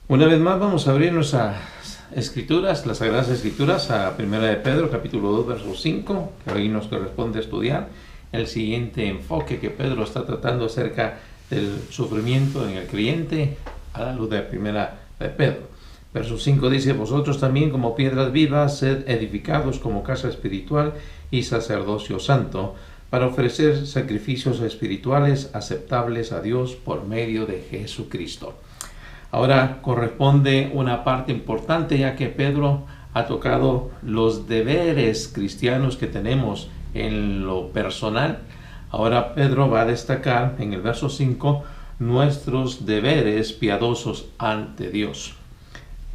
Una vez más vamos a abrir nuestras escrituras, las Sagradas Escrituras, a 1 de Pedro, capítulo 2, verso 5, que hoy nos corresponde estudiar el siguiente enfoque que Pedro está tratando acerca del sufrimiento en el creyente a la luz de 1 de Pedro. Verso 5 dice: vosotros también, como piedras vivas, sed edificados como casa espiritual y sacerdocio santo, para ofrecer sacrificios espirituales aceptables a Dios por medio de Jesucristo. Ahora corresponde una parte importante, ya que Pedro ha tocado los deberes cristianos que tenemos en lo personal. Ahora Pedro va a destacar en el verso 5 nuestros deberes piadosos ante Dios.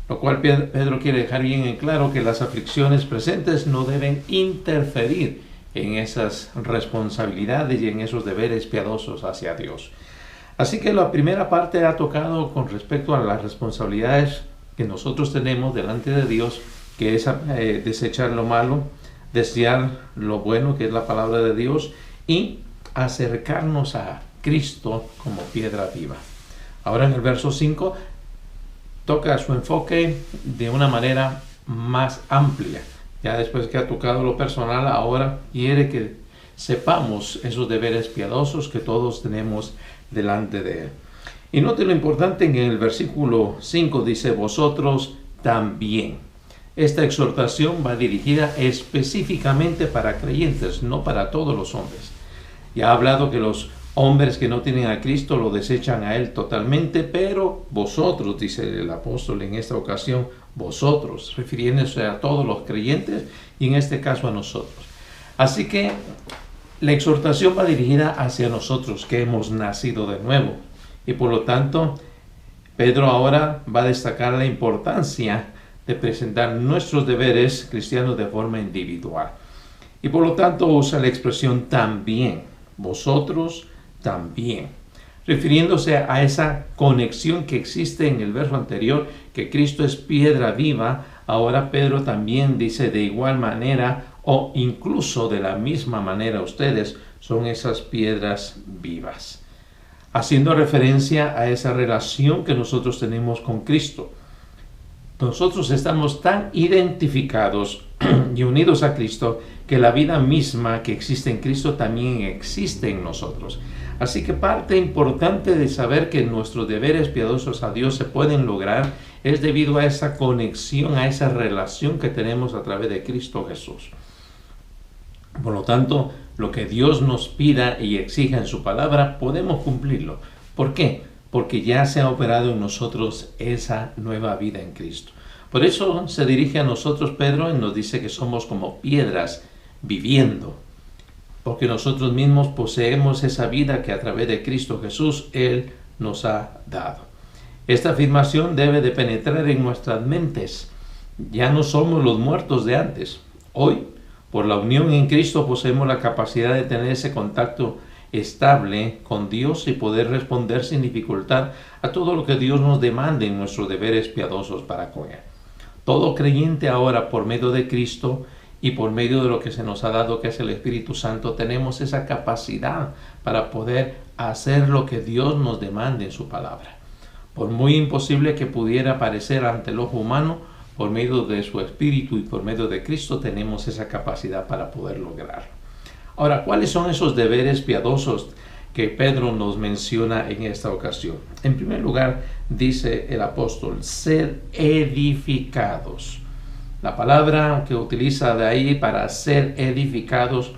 Lo cual Pedro quiere dejar bien en claro que las aflicciones presentes no deben interferir en esas responsabilidades y en esos deberes piadosos hacia Dios. Así que la primera parte ha tocado con respecto a las responsabilidades que nosotros tenemos delante de Dios, que es desechar lo malo, desear lo bueno, que es la palabra de Dios, y acercarnos a Cristo como piedra viva. Ahora en el verso 5 toca su enfoque de una manera más amplia. Ya después que ha tocado lo personal, ahora quiere que sepamos esos deberes piadosos que todos tenemos delante de Él. Y note lo importante en el versículo 5, dice: vosotros también. Esta exhortación va dirigida específicamente para creyentes, no para todos los hombres. Ya ha hablado que los hombres que no tienen a Cristo lo desechan a Él totalmente, pero vosotros, dice el apóstol en esta ocasión, vosotros, refiriéndose a todos los creyentes y en este caso a nosotros. Así que la exhortación va dirigida hacia nosotros que hemos nacido de nuevo, y por lo tanto Pedro ahora va a destacar la importancia de presentar nuestros deberes cristianos de forma individual, y por lo tanto usa la expresión también, vosotros también, refiriéndose a esa conexión que existe en el verso anterior, que Cristo es piedra viva. Ahora Pedro también dice de igual manera, o incluso de la misma manera, ustedes son esas piedras vivas, haciendo referencia a esa relación que nosotros tenemos con Cristo. Nosotros estamos tan identificados y unidos a Cristo que la vida misma que existe en Cristo también existe en nosotros. Así que parte importante de saber que nuestros deberes piadosos a Dios se pueden lograr es debido a esa conexión, a esa relación que tenemos a través de Cristo Jesús. Por lo tanto, lo que Dios nos pida y exija en su palabra, podemos cumplirlo. ¿Por qué? Porque ya se ha operado en nosotros esa nueva vida en Cristo. Por eso se dirige a nosotros Pedro y nos dice que somos como piedras viviendo, porque nosotros mismos poseemos esa vida que a través de Cristo Jesús Él nos ha dado. Esta afirmación debe de penetrar en nuestras mentes. Ya no somos los muertos de antes. Hoy, por la unión en Cristo, poseemos la capacidad de tener ese contacto estable con Dios y poder responder sin dificultad a todo lo que Dios nos demande en nuestros deberes piadosos para con Él. Todo creyente ahora, por medio de Cristo y por medio de lo que se nos ha dado, que es el Espíritu Santo, tenemos esa capacidad para poder hacer lo que Dios nos demande en su palabra. Por muy imposible que pudiera parecer ante el ojo humano, por medio de su Espíritu y por medio de Cristo tenemos esa capacidad para poder lograrlo. Ahora, ¿cuáles son esos deberes piadosos que Pedro nos menciona en esta ocasión? En primer lugar, dice el apóstol: ser edificados. La palabra que utiliza de ahí para ser edificados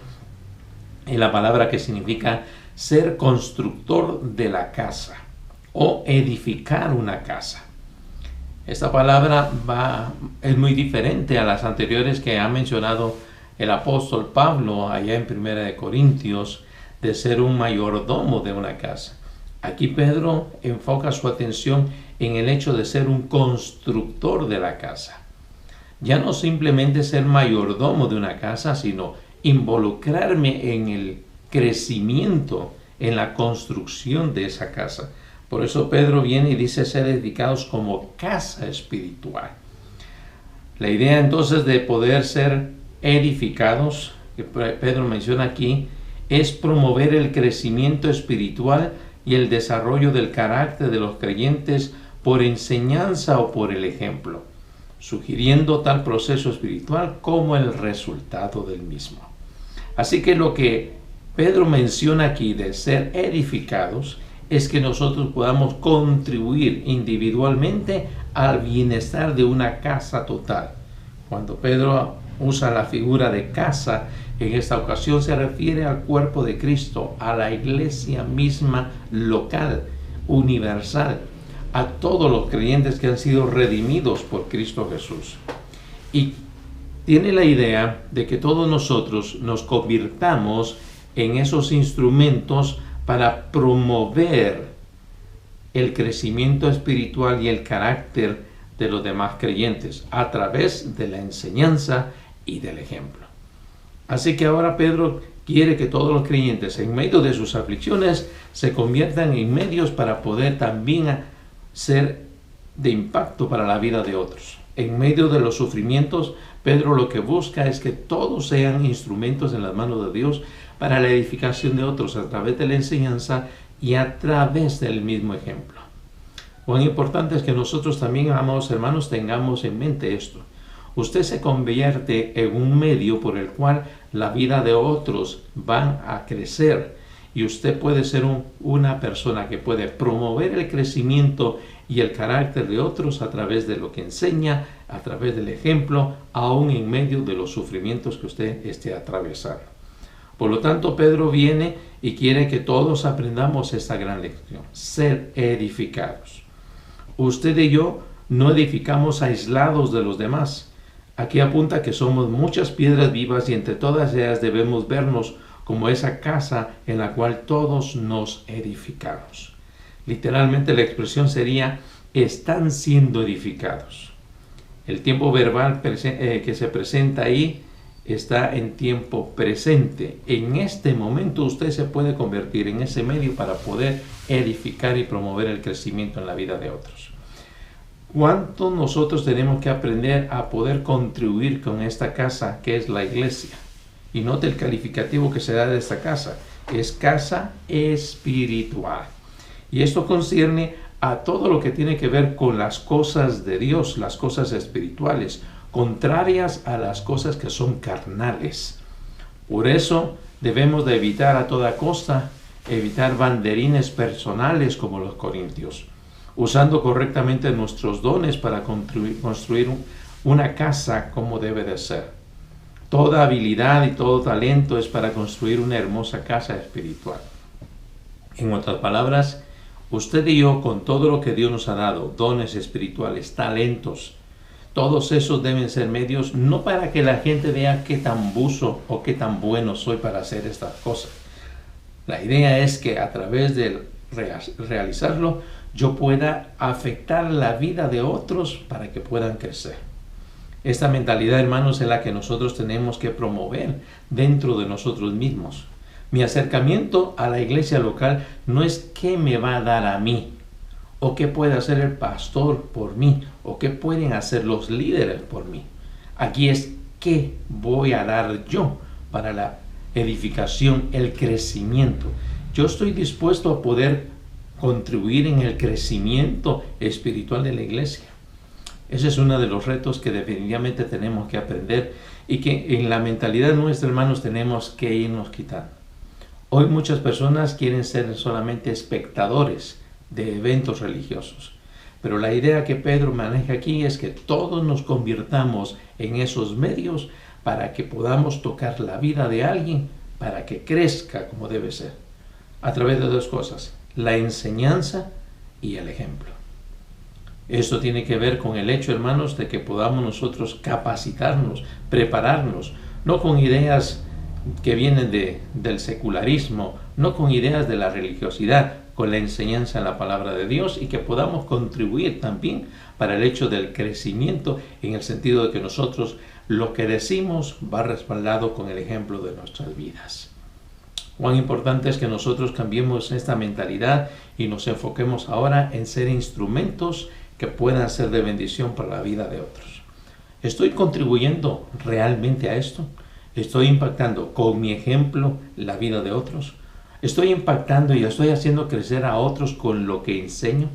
es la palabra que significa ser constructor de la casa o edificar una casa. Esta palabra es muy diferente a las anteriores que ha mencionado el apóstol Pablo allá en 1 de Corintios, de ser un mayordomo de una casa. Aquí Pedro enfoca su atención en el hecho de ser un constructor de la casa. Ya no simplemente ser mayordomo de una casa, sino involucrarme en el crecimiento, en la construcción de esa casa. Por eso Pedro viene y dice ser edificados como casa espiritual. La idea entonces de poder ser edificados, que Pedro menciona aquí, es promover el crecimiento espiritual y el desarrollo del carácter de los creyentes por enseñanza o por el ejemplo, sugiriendo tal proceso espiritual como el resultado del mismo. Así que lo que Pedro menciona aquí de ser edificados es que nosotros podamos contribuir individualmente al bienestar de una casa total. Cuando Pedro usa la figura de casa, en esta ocasión se refiere al cuerpo de Cristo, a la iglesia misma local, universal, a todos los creyentes que han sido redimidos por Cristo Jesús. Y tiene la idea de que todos nosotros nos convirtamos en esos instrumentos para promover el crecimiento espiritual y el carácter de los demás creyentes a través de la enseñanza y del ejemplo. Así que ahora Pedro quiere que todos los creyentes en medio de sus aflicciones se conviertan en medios para poder también ser de impacto para la vida de otros. En medio de los sufrimientos, Pedro lo que busca es que todos sean instrumentos en las manos de Dios para la edificación de otros a través de la enseñanza y a través del mismo ejemplo. Cuán importante es que nosotros también, amados hermanos, tengamos en mente esto. Usted se convierte en un medio por el cual la vida de otros van a crecer y usted puede ser una persona que puede promover el crecimiento y el carácter de otros a través de lo que enseña, a través del ejemplo, aún en medio de los sufrimientos que usted esté atravesando. Por lo tanto, Pedro viene y quiere que todos aprendamos esta gran lección: ser edificados. Usted y yo no edificamos aislados de los demás. Aquí apunta que somos muchas piedras vivas y entre todas ellas debemos vernos como esa casa en la cual todos nos edificamos. Literalmente la expresión sería: están siendo edificados. El tiempo verbal que se presenta ahí está en tiempo presente. En este momento usted se puede convertir en ese medio para poder edificar y promover el crecimiento en la vida de otros. ¿Cuánto nosotros tenemos que aprender a poder contribuir con esta casa que es la iglesia? Y note el calificativo que se da de esta casa: es casa espiritual. Y esto concierne a todo lo que tiene que ver con las cosas de Dios, las cosas espirituales, contrarias a las cosas que son carnales. Por eso debemos de evitar a toda costa, evitar banderines personales como los corintios, usando correctamente nuestros dones para construir una casa como debe de ser. Toda habilidad y todo talento es para construir una hermosa casa espiritual. En otras palabras, usted y yo, con todo lo que Dios nos ha dado, dones espirituales, talentos, todos esos deben ser medios no para que la gente vea qué tan buzo o qué tan bueno soy para hacer estas cosas. La idea es que a través de realizarlo yo pueda afectar la vida de otros para que puedan crecer. Esta mentalidad, hermanos, es la que nosotros tenemos que promover dentro de nosotros mismos. Mi acercamiento a la iglesia local no es qué me va a dar a mí, o qué puede hacer el pastor por mí, o qué pueden hacer los líderes por mí. Aquí es qué voy a dar yo para la edificación, el crecimiento. Yo estoy dispuesto a poder contribuir en el crecimiento espiritual de la iglesia. Ese es uno de los retos que definitivamente tenemos que aprender y que en la mentalidad nuestra, hermanos, tenemos que irnos quitando. Hoy muchas personas quieren ser solamente espectadores de eventos religiosos, pero la idea que Pedro maneja aquí es que todos nos convirtamos en esos medios para que podamos tocar la vida de alguien, para que crezca como debe ser, a través de dos cosas: la enseñanza y el ejemplo. Esto tiene que ver con el hecho, hermanos, de que podamos nosotros capacitarnos, prepararnos, no con ideas que vienen del secularismo, no con ideas de la religiosidad, con la enseñanza en la palabra de Dios, y que podamos contribuir también para el hecho del crecimiento, en el sentido de que nosotros lo que decimos va respaldado con el ejemplo de nuestras vidas. Cuán importante es que nosotros cambiemos esta mentalidad y nos enfoquemos ahora en ser instrumentos que puedan ser de bendición para la vida de otros. ¿Estoy contribuyendo realmente a esto? ¿Estoy impactando con mi ejemplo la vida de otros? ¿Estoy impactando y estoy haciendo crecer a otros con lo que enseño?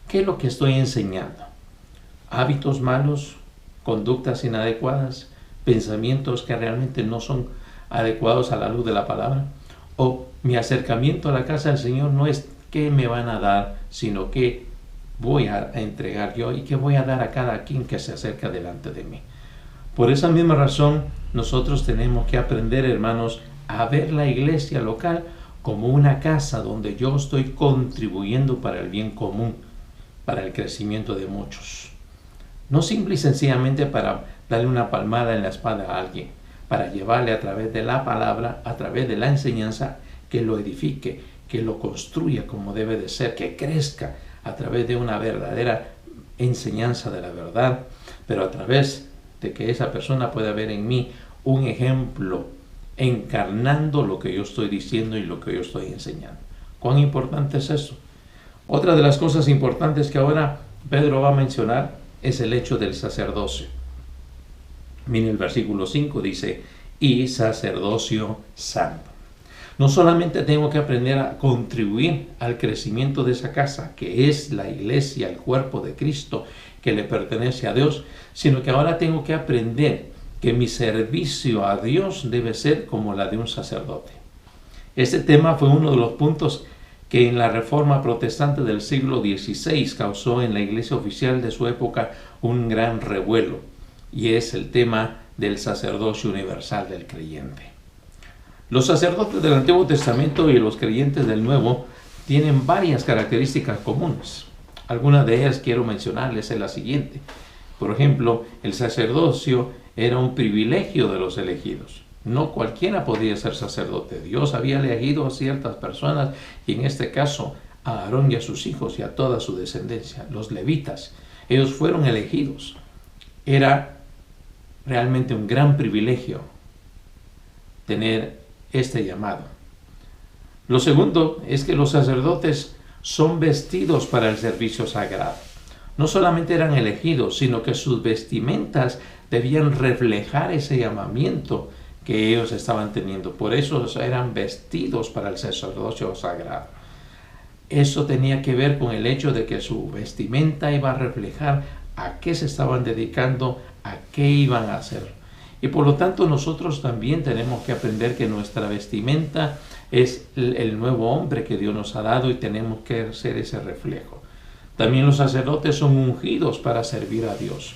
¿Qué es lo que estoy enseñando? ¿Hábitos malos? ¿Conductas inadecuadas? ¿Pensamientos que realmente no son adecuados a la luz de la palabra? ¿O mi acercamiento a la casa del Señor no es qué me van a dar, sino qué voy a entregar yo y qué voy a dar a cada quien que se acerca delante de mí? Por esa misma razón, nosotros tenemos que aprender, hermanos, a ver la iglesia local como una casa donde yo estoy contribuyendo para el bien común, para el crecimiento de muchos. No simple y sencillamente para darle una palmada en la espalda a alguien, para llevarle a través de la palabra, a través de la enseñanza, que lo edifique, que lo construya como debe de ser, que crezca a través de una verdadera enseñanza de la verdad, pero a través de que esa persona pueda ver en mí un ejemplo encarnando lo que yo estoy diciendo y lo que yo estoy enseñando. ¿Cuán importante es eso? Otra de las cosas importantes que ahora Pedro va a mencionar es el hecho del sacerdocio. Mire, el versículo 5 dice, y sacerdocio santo. No solamente tengo que aprender a contribuir al crecimiento de esa casa, que es la iglesia, el cuerpo de Cristo, que le pertenece a Dios, sino que ahora tengo que aprender que mi servicio a Dios debe ser como la de un sacerdote. Este tema fue uno de los puntos que en la Reforma Protestante del siglo XVI causó en la iglesia oficial de su época un gran revuelo, y es el tema del sacerdocio universal del creyente. Los sacerdotes del Antiguo Testamento y los creyentes del Nuevo tienen varias características comunes. Algunas de ellas quiero mencionarles en la siguiente. Por ejemplo, el sacerdocio era un privilegio de los elegidos. No cualquiera podía ser sacerdote. Dios había elegido a ciertas personas, y en este caso a Aarón y a sus hijos y a toda su descendencia, los levitas. Ellos fueron elegidos. Era realmente un gran privilegio tener este llamado. Lo segundo es que los sacerdotes son vestidos para el servicio sagrado. No solamente eran elegidos, sino que sus vestimentas debían reflejar ese llamamiento que ellos estaban teniendo. Por eso eran vestidos para el sacerdocio sagrado. Eso tenía que ver con el hecho de que su vestimenta iba a reflejar a qué se estaban dedicando, a qué iban a hacer. Y por lo tanto nosotros también tenemos que aprender que nuestra vestimenta es el nuevo hombre que Dios nos ha dado, y tenemos que hacer ese reflejo. También los sacerdotes son ungidos para servir a Dios.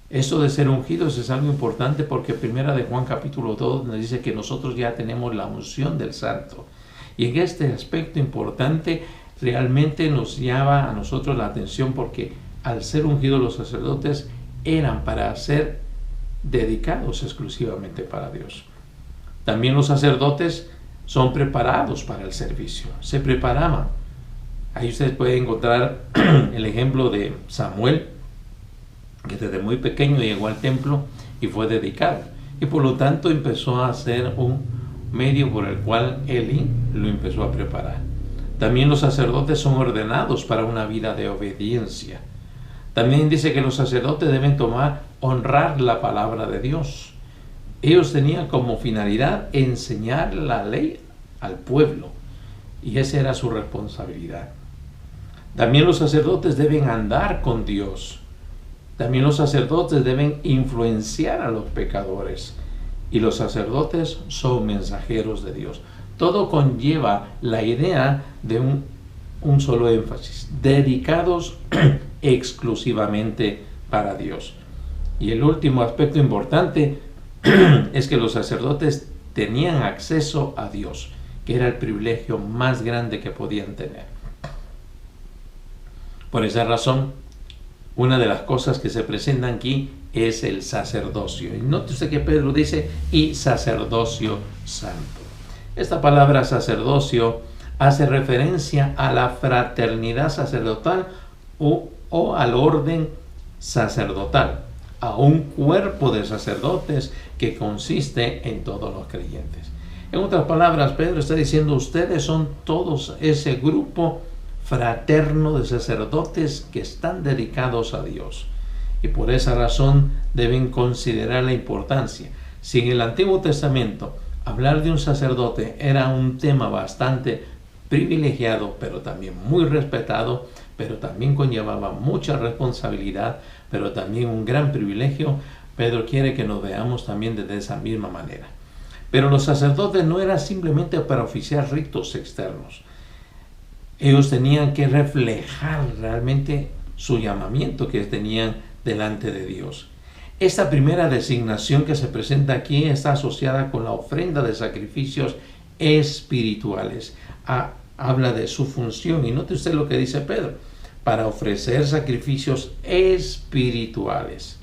Esto de ser ungidos es algo importante, porque primera de Juan capítulo 2 nos dice que nosotros ya tenemos la unción del Santo. Y en este aspecto importante realmente nos llama a nosotros la atención, porque al ser ungidos los sacerdotes eran para ser dedicados exclusivamente para Dios. También los sacerdotes son preparados para el servicio, se preparaban. Ahí ustedes pueden encontrar el ejemplo de Samuel, que desde muy pequeño llegó al templo y fue dedicado, y por lo tanto empezó a ser un medio por el cual Eli lo empezó a preparar. También los sacerdotes son ordenados para una vida de obediencia. También dice que los sacerdotes deben honrar la palabra de Dios. Ellos tenían como finalidad enseñar la ley al pueblo, y esa era su responsabilidad. También los sacerdotes deben andar con Dios. También los sacerdotes deben influenciar a los pecadores, y los sacerdotes son mensajeros de Dios. Todo conlleva la idea de un solo énfasis: dedicados exclusivamente para Dios. Y el último aspecto importante es que los sacerdotes tenían acceso a Dios, que era el privilegio más grande que podían tener. Por esa razón, una de las cosas que se presentan aquí es el sacerdocio. Y note usted que Pedro dice, y sacerdocio santo. Esta palabra sacerdocio hace referencia a la fraternidad sacerdotal o al orden sacerdotal, a un cuerpo de sacerdotes que consiste en todos los creyentes. En otras palabras, Pedro está diciendo, ustedes son todos ese grupo fraterno de sacerdotes que están dedicados a Dios, y por esa razón deben considerar la importancia. Si en el Antiguo Testamento hablar de un sacerdote era un tema bastante privilegiado, pero también muy respetado, pero también conllevaba mucha responsabilidad, pero también un gran privilegio. Pedro quiere que nos veamos también de esa misma manera. Pero los sacerdotes no eran simplemente para oficiar ritos externos. Ellos tenían que reflejar realmente su llamamiento que tenían delante de Dios. Esta primera designación que se presenta aquí está asociada con la ofrenda de sacrificios espirituales. Habla de su función, y note usted lo que dice Pedro, para ofrecer sacrificios espirituales.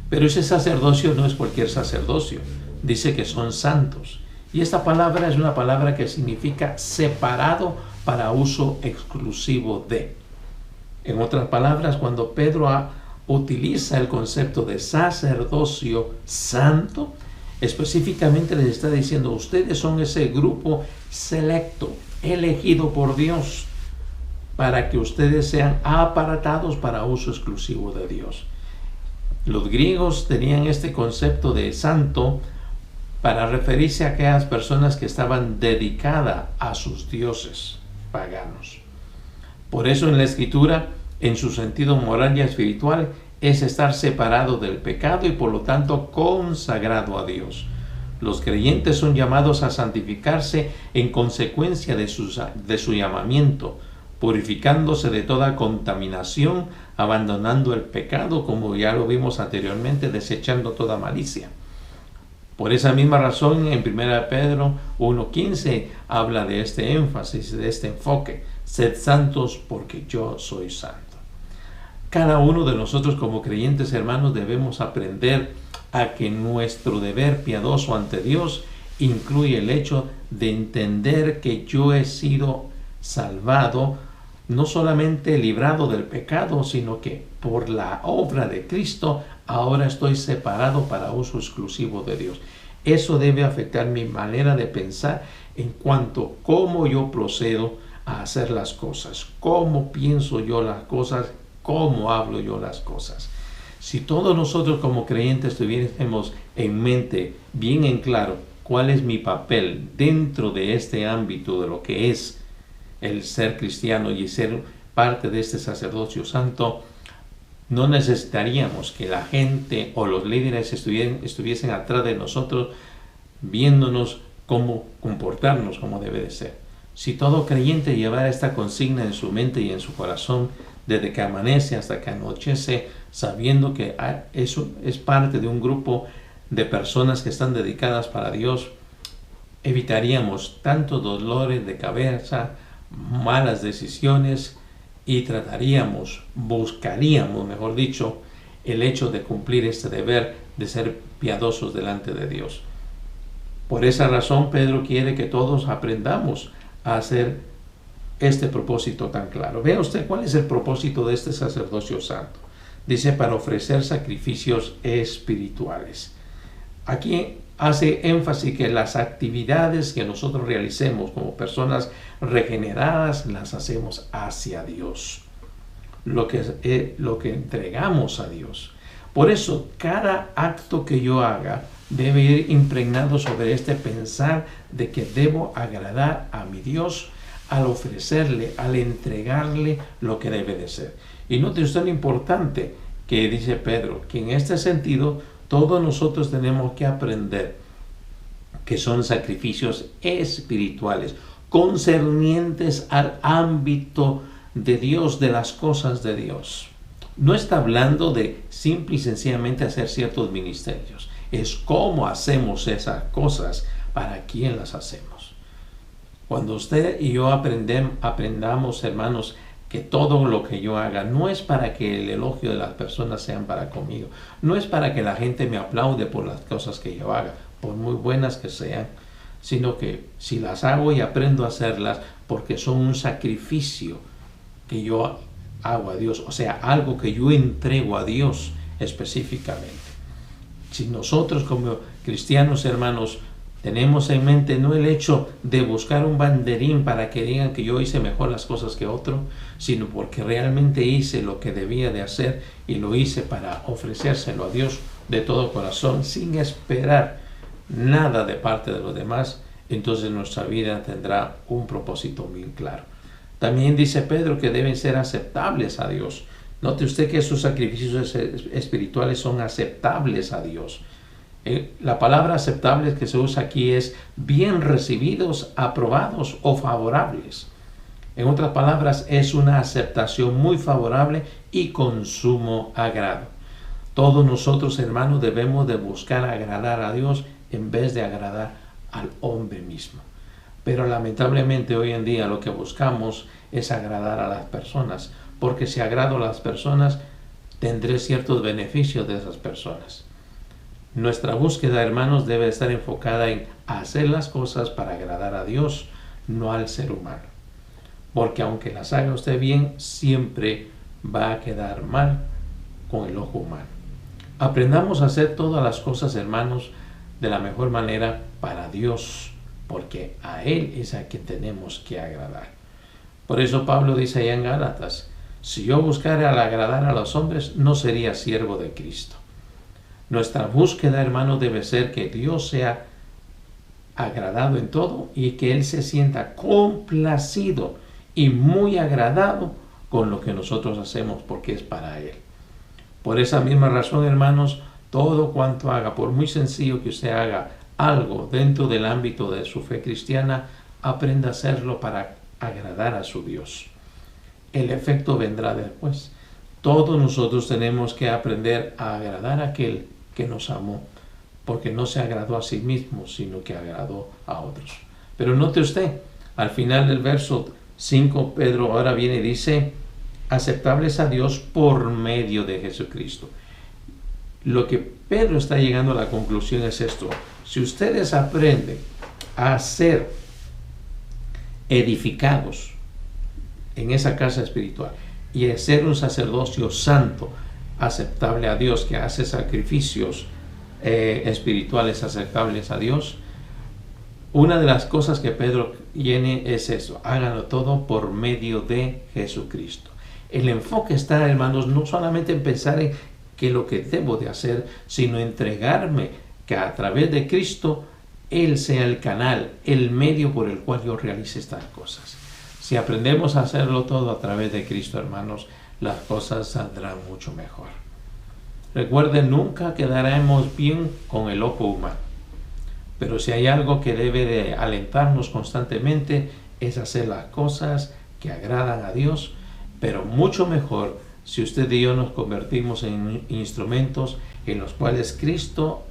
Pero ese sacerdocio no es cualquier sacerdocio. Dice que son santos. Y esta palabra es una palabra que significa separado para uso exclusivo de. En otras palabras, cuando Pedro utiliza el concepto de sacerdocio santo, específicamente les está diciendo, ustedes son ese grupo selecto, elegido por Dios, para que ustedes sean apartados para uso exclusivo de Dios. Los griegos tenían este concepto de santo para referirse a aquellas personas que estaban dedicadas a sus dioses paganos. Por eso en la Escritura, en su sentido moral y espiritual, es estar separado del pecado y por lo tanto consagrado a Dios. Los creyentes son llamados a santificarse en consecuencia de su llamamiento, purificándose de toda contaminación, abandonando el pecado, como ya lo vimos anteriormente, desechando toda malicia. Por esa misma razón, en 1 Pedro 1:15 habla de este énfasis, de este enfoque. Sed santos porque yo soy santo. Cada uno de nosotros como creyentes, hermanos, debemos aprender a que nuestro deber piadoso ante Dios incluye el hecho de entender que yo he sido salvado, no solamente librado del pecado, sino que por la obra de Cristo ahora estoy separado para uso exclusivo de Dios. Eso debe afectar mi manera de pensar en cuanto a cómo yo procedo a hacer las cosas, cómo pienso yo las cosas, cómo hablo yo las cosas. Si todos nosotros como creyentes tuviésemos en mente, bien en claro, cuál es mi papel dentro de este ámbito de lo que es el ser cristiano y ser parte de este sacerdocio santo, no necesitaríamos que la gente o los líderes estuviesen atrás de nosotros viéndonos cómo comportarnos como debe de ser. Si todo creyente llevara esta consigna en su mente y en su corazón desde que amanece hasta que anochece, sabiendo que eso es parte de un grupo de personas que están dedicadas para Dios, evitaríamos tantos dolores de cabeza, malas decisiones, y buscaríamos, mejor dicho, el hecho de cumplir este deber de ser piadosos delante de Dios. Por esa razón, Pedro quiere que todos aprendamos a hacer este propósito tan claro. Vea usted cuál es el propósito de este sacerdocio santo. Dice, para ofrecer sacrificios espirituales. Aquí hace énfasis que las actividades que nosotros realicemos como personas regeneradas las hacemos hacia Dios, lo que entregamos a Dios. Por eso cada acto que yo haga debe ir impregnado sobre este pensar de que debo agradar a mi Dios al ofrecerle, al entregarle lo que debe de ser. Y note usted lo importante que dice Pedro, que en este sentido todos nosotros tenemos que aprender que son sacrificios espirituales, concernientes al ámbito de Dios, de las cosas de Dios. No está hablando de simple y sencillamente hacer ciertos ministerios. Es cómo hacemos esas cosas, para quién las hacemos. Cuando usted y yo aprendamos, hermanos, que todo lo que yo haga no es para que el elogio de las personas sean para conmigo, no es para que la gente me aplaude por las cosas que yo haga, por muy buenas que sean, sino que si las hago y aprendo a hacerlas porque son un sacrificio que yo hago a Dios, o sea, algo que yo entrego a Dios específicamente. Si nosotros como cristianos, hermanos, tenemos en mente no el hecho de buscar un banderín para que digan que yo hice mejor las cosas que otro, sino porque realmente hice lo que debía de hacer y lo hice para ofrecérselo a Dios de todo corazón, sin esperar nada de parte de los demás, entonces nuestra vida tendrá un propósito muy claro. También dice Pedro que deben ser aceptables a Dios. Note usted que sus sacrificios espirituales son aceptables a Dios. La palabra aceptables que se usa aquí es bien recibidos, aprobados o favorables. En otras palabras, es una aceptación muy favorable y con sumo agrado. Todos nosotros, hermanos, debemos de buscar agradar a Dios en vez de agradar al hombre mismo. Pero lamentablemente hoy en día lo que buscamos es agradar a las personas, porque si agrado a las personas, tendré ciertos beneficios de esas personas. Nuestra búsqueda, hermanos, debe estar enfocada en hacer las cosas para agradar a Dios, no al ser humano. Porque aunque las haga usted bien, siempre va a quedar mal con el ojo humano. Aprendamos a hacer todas las cosas, hermanos, de la mejor manera para Dios, porque a Él es a quien tenemos que agradar. Por eso Pablo dice allá en Gálatas, si yo buscara al agradar a los hombres, no sería siervo de Cristo. Nuestra búsqueda, hermanos, debe ser que Dios sea agradado en todo y que Él se sienta complacido y muy agradado con lo que nosotros hacemos, porque es para Él. Por esa misma razón, hermanos, todo cuanto haga, por muy sencillo que usted haga algo dentro del ámbito de su fe cristiana, aprenda a hacerlo para agradar a su Dios. El efecto vendrá después. Todos nosotros tenemos que aprender a agradar a aquel que nos amó, porque no se agradó a sí mismo, sino que agradó a otros. Pero note usted, al final del verso 5, Pedro ahora viene y dice, aceptables a Dios por medio de Jesucristo. Lo que Pedro está llegando a la conclusión es esto: si ustedes aprenden a ser edificados en esa casa espiritual y a ser un sacerdocio santo, aceptable a Dios, que hace sacrificios espirituales aceptables a Dios, una de las cosas que Pedro tiene es eso: háganlo todo por medio de Jesucristo. El enfoque está, hermanos, no solamente en pensar en qué es lo que debo de hacer, sino entregarme que a través de Cristo Él sea el canal, el medio por el cual yo realice estas cosas. Si aprendemos a hacerlo todo a través de Cristo, hermanos, las cosas saldrán mucho mejor. Recuerden, nunca quedaremos bien con el ojo humano. Pero si hay algo que debe de alentarnos constantemente, es hacer las cosas que agradan a Dios, pero mucho mejor si usted y yo nos convertimos en instrumentos en los cuales Cristo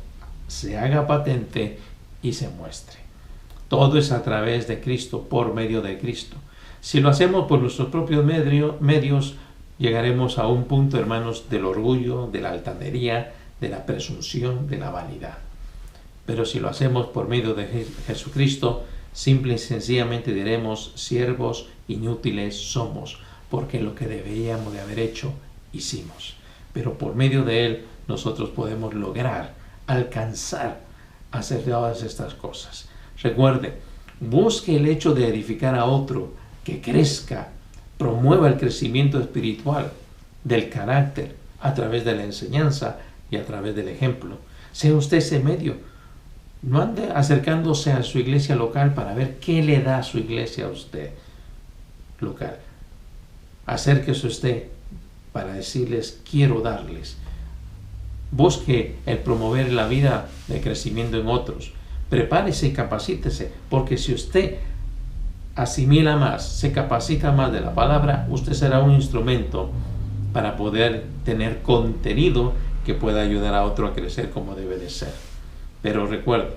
se haga patente y se muestre. Todo es a través de Cristo, por medio de Cristo. Si lo hacemos por nuestros propios medios, llegaremos a un punto, hermanos, del orgullo, de la altanería, de la presunción, de la vanidad. Pero si lo hacemos por medio de Jesucristo, simple y sencillamente diremos, siervos inútiles somos, porque lo que deberíamos de haber hecho, hicimos. Pero por medio de Él, nosotros podemos lograr, alcanzar, hacer todas estas cosas. Recuerde, busque el hecho de edificar a otro, que crezca, promueva el crecimiento espiritual del carácter a través de la enseñanza y a través del ejemplo. Sea usted ese medio. No ande acercándose a su iglesia local para ver qué le da a su iglesia a usted local. Acérquese usted para decirles, quiero darles. Busque el promover la vida de crecimiento en otros. Prepárese y capacítese, porque si usted asimila más, se capacita más de la palabra, usted será un instrumento para poder tener contenido que pueda ayudar a otro a crecer como debe de ser. Pero recuerde,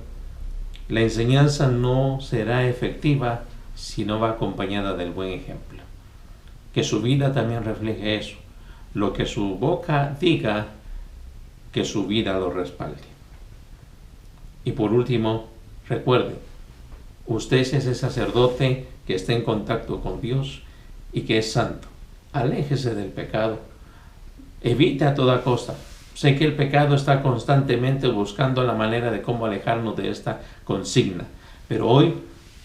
la enseñanza no será efectiva si no va acompañada del buen ejemplo. Que su vida también refleje eso. Lo que su boca diga, que su vida lo respalde. Y por último, recuerde, usted es ese sacerdote que está en contacto con Dios y que es santo. Aléjese del pecado. Evite a toda costa. Sé que el pecado está constantemente buscando la manera de cómo alejarnos de esta consigna. Pero hoy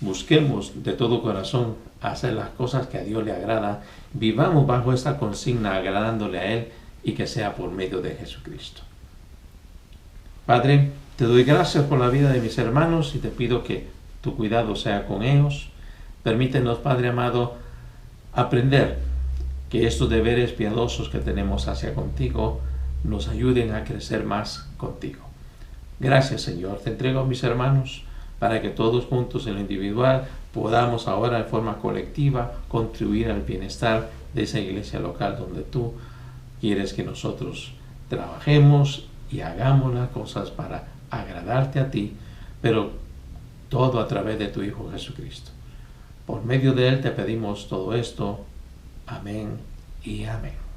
busquemos de todo corazón hacer las cosas que a Dios le agrada. Vivamos bajo esta consigna agradándole a Él y que sea por medio de Jesucristo. Padre, te doy gracias por la vida de mis hermanos y te pido que tu cuidado sea con ellos. Permítenos, Padre amado, aprender que estos deberes piadosos que tenemos hacia contigo nos ayuden a crecer más contigo. Gracias, Señor. Te entrego a mis hermanos para que todos juntos en lo individual podamos ahora de forma colectiva contribuir al bienestar de esa iglesia local donde tú quieres que nosotros trabajemos y hagamos las cosas para agradarte a ti, pero todo a través de tu Hijo Jesucristo. Por medio de Él te pedimos todo esto. Amén y amén.